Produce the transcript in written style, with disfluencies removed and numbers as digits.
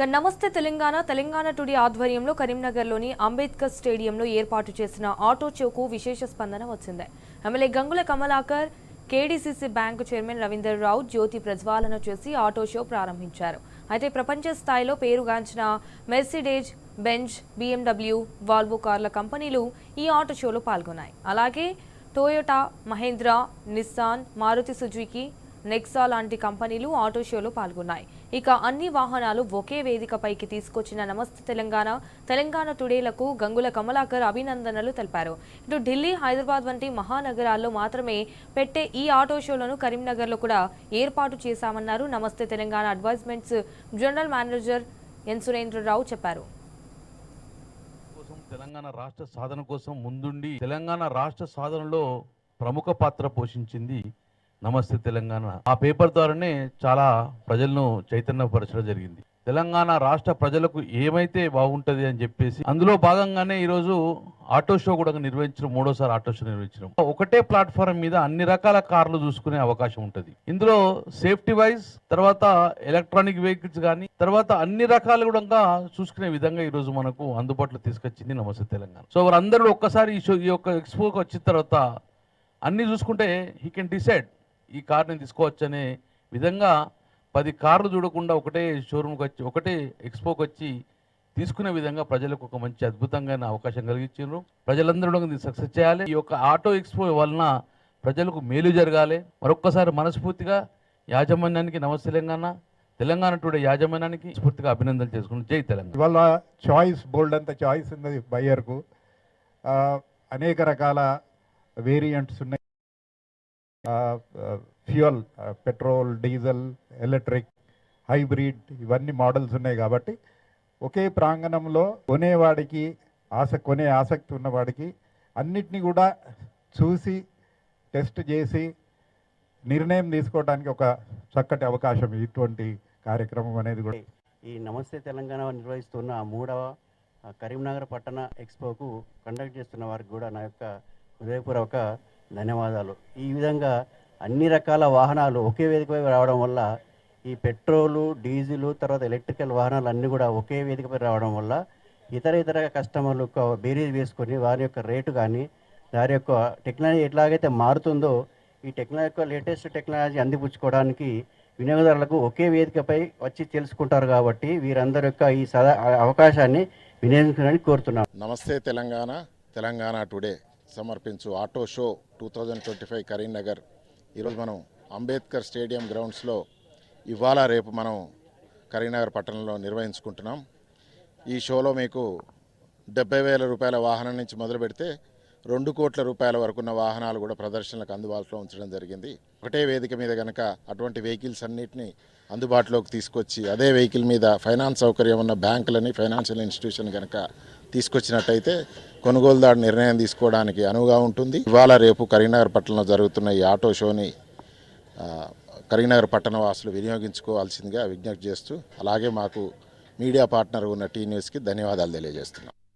నమస్తే తెలంగాణ టుడే ఆధ్వర్యంలో కరీంనగర్లోని అంబేద్కర్ స్టేడియంలో ఏర్పాటు చేసిన ఆటో షోకు విశేష స్పందన వచ్చింది. MLA Gangula Kamalakar, KDCC bank chairman Ravinder Rao జ్యోతి ప్రజ్వాలన చేసి ఆటో షో ప్రారంభించారు. అయితే ప్రపంచ స్థాయిలో పేరుగాంచిన మెర్సిడెజ్ బెంజ్, BMW, వాల్వో కార్ల కంపెనీలు ఈ ఆటో షోలో పాల్గొన్నాయి. అలాగే Toyota, Mahindra, Nissan, Maruti Suzuki, Nexa లాంటి కంపెనీలు ఆటో షోలో పాల్గొన్నాయి. ఇక అన్ని వాహనాలు ఒకే వేదికపైకి తీసుకొచ్చిన నమస్తే తెలంగాణ టుడేలకు గంగుల కమలాకర్ అభినందనలు తెలిపారు. ఇటు ఢిల్లీ, హైదరాబాద్ వంటి మహానగరాల్లో మాత్రమే పెట్టే ఈ ఆటో షోలను కరీంనగర్లో కూడా ఏర్పాటు చేశామన్నారు. Namaste Telangana advertisements general manager N Surendrarao చెప్పారు. తెలంగాణ రాష్ట్ర సాధన కోసం ముందుండి తెలంగాణ రాష్ట్ర సాధనలో ప్రముఖ పాత్ర పోషించింది నమస్తే తెలంగాణ. ఆ పేపర్ ద్వారానే చాలా ప్రజలను చైతన్యపరచడం జరిగింది. తెలంగాణ రాష్ట్ర ప్రజలకు ఏమైతే బాగుంటది అని చెప్పేసి అందులో భాగంగానే ఈరోజు ఆటో షో కూడా నిర్వహించడం, మూడోసారి ఆటో షో నిర్వహించడం. ఒకటే ప్లాట్ఫామ్ మీద అన్ని రకాల కార్లు చూసుకునే అవకాశం ఉంటుంది. ఇందులో సేఫ్టీ వైజ్, తర్వాత ఎలక్ట్రానిక్ వెహికల్స్ కానీ, తర్వాత అన్ని రకాలు కూడా చూసుకునే విధంగా ఈరోజు మనకు అందుబాటులో తీసుకొచ్చింది నమస్తే తెలంగాణ. సో వారందరూ ఒక్కసారి ఈ యొక్క ఎక్స్పోకి వచ్చిన తర్వాత అన్ని చూసుకుంటే హీ కెన్ డిసైడ్ ఈ కార్ని తీసుకోవచ్చు అనే విధంగా 10 కార్లు చూడకుండా ఒకటే షోరూమ్కి వచ్చి, ఒకటే ఎక్స్పోకి వచ్చి తీసుకునే విధంగా ప్రజలకు ఒక మంచి అద్భుతంగా అవకాశం కలిగించారు. ప్రజలందరూ దీన్ని సక్సెస్ చేయాలి. ఈ యొక్క ఆటో ఎక్స్పో వలన ప్రజలకు మేలు జరగాలి. మరొక్కసారి మనస్ఫూర్తిగా యాజమాన్యానికి నమస్తే తెలంగాణ టుడే యాజమాన్యానికి స్ఫూర్తిగా అభినందనలు చేసుకుని జై తెలంగాణ. ఇవాళ చాయిస్, బోల్డ్ అంత చాయిస్ ఉన్నది బయ్యర్కు. అనేక రకాల వేరియంట్స్ ఉన్నాయి. Fuel, petrol, diesel, electric, hybrid, ఇవన్నీ మోడల్స్ ఉన్నాయి. కాబట్టి ఒకే ప్రాంగణంలో కొనేవాడికి కొనే ఆసక్తి ఉన్నవాడికి అన్నిటినీ కూడా చూసి టెస్ట్ చేసి నిర్ణయం తీసుకోవడానికి ఒక చక్కటి అవకాశం ఇటువంటి కార్యక్రమం అనేది కూడా. ఈ నమస్తే తెలంగాణ నిర్వహిస్తున్న 3వ కరీంనగర్ పట్టణ ఎక్స్పోకు కండక్ట్ చేస్తున్న వారికి కూడా నా యొక్క హృదయపూర్వక ధన్యవాదాలు. ఈ విధంగా అన్ని రకాల వాహనాలు ఒకే వేదికపై రావడం వల్ల ఈ పెట్రోలు, డీజిల్, తర్వాత ఎలక్ట్రికల్ వాహనాలు అన్నీ కూడా ఒకే వేదికపై రావడం వల్ల ఇతర కస్టమర్లు బేరీజ్ వేసుకొని వారి యొక్క రేటు కానీ, వారి యొక్క టెక్నాలజీ ఎట్లాగైతే మారుతుందో ఈ టెక్నాలజీ లేటెస్ట్ టెక్నాలజీ అందిపుచ్చుకోవడానికి వినియోగదారులకు ఒకే వేదికపై వచ్చి తెలుసుకుంటారు. కాబట్టి వీరందరి యొక్క ఈ అవకాశాన్ని వినియోగించాలని కోరుతున్నాను. నమస్తే తెలంగాణ టుడే సమర్పించు ఆటో షో 2025 కరీంనగర్. ఈరోజు మనం అంబేద్కర్ స్టేడియం గ్రౌండ్స్లో ఇవాళ రేపు మనం కరీంనగర్ పట్టణంలో నిర్వహించుకుంటున్నాం. ఈ షోలో మీకు 70,000 రూపాయల వాహనం నుంచి మొదలు పెడితే 2 కోట్ల రూపాయల వరకు ఉన్న వాహనాలు కూడా ప్రదర్శనలకు అందుబాటులో ఉంచడం జరిగింది. ఒకటే వేదిక మీద కనుక అటువంటి వెహికల్స్ అన్నిటినీ అందుబాటులోకి తీసుకొచ్చి అదే వెహికల్ మీద ఫైనాన్స్ సౌకర్యం ఉన్న బ్యాంకులని, ఫైనాన్షియల్ ఇన్స్టిట్యూషన్ కనుక తీసుకొచ్చినట్టయితే కొనుగోలుదారు నిర్ణయం తీసుకోవడానికి అనువుగా ఉంటుంది. ఇవాళ రేపు కరీంనగర్ పట్టణంలో జరుగుతున్న ఈ ఆటో షోని కరీంనగర్ పట్టణ వాసులు వినియోగించుకోవాల్సిందిగా విజ్ఞప్తి చేస్తూ, అలాగే మాకు మీడియా పార్ట్నర్ ఉన్న టీ న్యూస్కి ధన్యవాదాలు తెలియజేస్తున్నాం.